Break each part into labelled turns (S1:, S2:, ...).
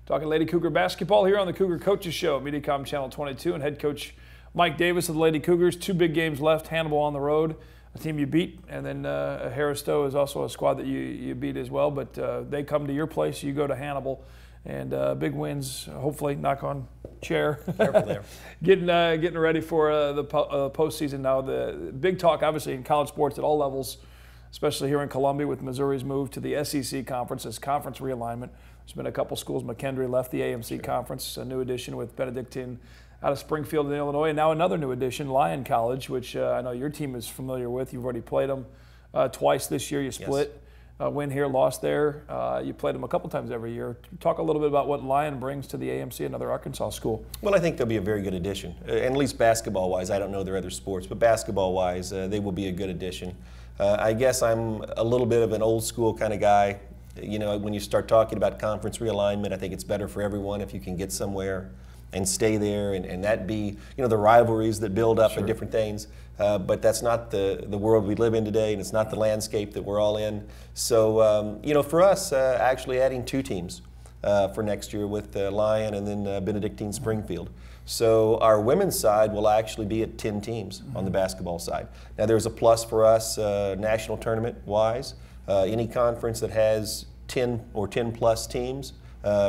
S1: Talking Lady Cougar basketball here on the Cougar Coaches Show, Mediacom Channel 22, and head coach Mike Davis of the Lady Cougars. 2 big games left, Hannibal on the road, a team you beat, and then Harris-Stowe is also a squad that you beat as well, but they come to your place, you go to Hannibal, and big wins, hopefully, knock on chair.
S2: Careful there.
S1: Getting ready for the postseason now. The big talk, obviously, in college sports at all levels, especially here in Columbia with Missouri's move to the SEC conference, as conference realignment. There's been a couple schools. McKendree left the AMC conference, a new addition with Benedictine out of Springfield in Illinois, and now another new addition, Lyon College, which I know your team is familiar with. You've already played them twice this year. You split, win here, lost there. You played them a couple times every year. Talk a little bit about what Lyon brings to the AMC, another Arkansas school.
S2: Well, I think they'll be a very good addition, and at least basketball-wise. I don't know their other sports, but basketball-wise, they will be a good addition. I guess I'm a little bit of an old-school kind of guy. You know, when you start talking about conference realignment, I think it's better for everyone if you can get somewhere and stay there, and that be, you know, the rivalries that build up and different things. But that's not the world we live in today, and it's not the landscape that we're all in. So, you know, for us, actually adding 2 teams for next year with Lyon and then Benedictine Springfield. So our women's side will actually be at 10 teams on the basketball side. Now there's a plus for us national tournament-wise. Any conference that has 10 or 10-plus teams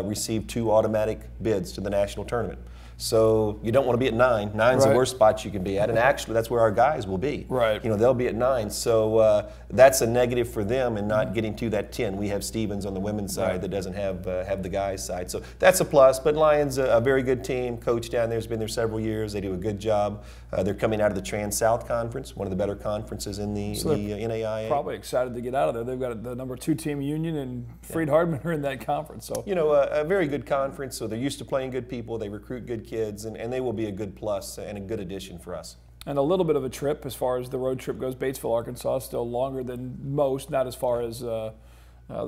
S2: receive 2 automatic bids to the national tournament. So you don't want to be at 9. 9's the worst spot you can be at, and actually that's where our guys will be.
S1: Right.
S2: You know, they'll be at 9. So that's a negative for them in not getting to that 10. We have Stevens on the women's side that doesn't have the guys' side. So that's a plus. But Lyon's a very good team. Coach down there has been there several years. They do a good job. They're coming out of the Trans-South Conference, one of the better conferences in the NAIA.
S1: Probably excited to get out of there. They've got the number 2 team Union, and Freed Hardman are in that conference. So
S2: you know, a very good conference. So they're used to playing good people. They recruit good kids, and they will be a good plus and a good addition for us.
S1: And a little bit of a trip as far as the road trip goes. Batesville, Arkansas, still longer than most, not as far as the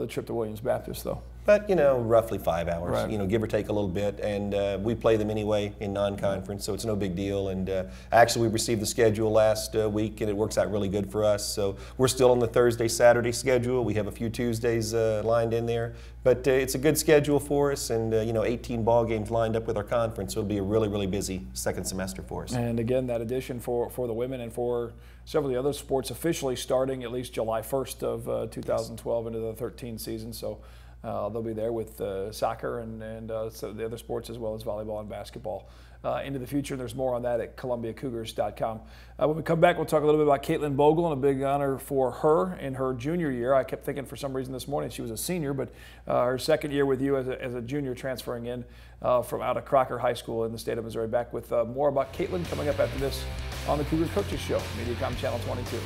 S1: trip to Williams Baptist, though.
S2: But, you know, roughly 5 hours,
S1: right.
S2: You know, give or take a little bit. And we play them anyway in non-conference, so it's no big deal. And actually, we received the schedule last week, and it works out really good for us. So we're still on the Thursday, Saturday schedule. We have a few Tuesdays lined in there. But it's a good schedule for us, and, you know, 18 ball games lined up with our conference. So it'll be a really, really busy second semester for us.
S1: And again, that addition for the women and for several of the other sports officially starting at least July 1st of 2012 into the 13 season. So they'll be there with soccer and so the other sports as well as volleyball and basketball into the future. There's more on that at ColumbiaCougars.com. When we come back, we'll talk a little bit about Caitlin Bogle and a big honor for her in her junior year. I kept thinking for some reason this morning she was a senior, but her second year with you as a junior transferring in from out of Crocker High School in the state of Missouri. Back with more about Caitlin coming up after this on the Cougar Coaches Show, Mediacom Channel 22.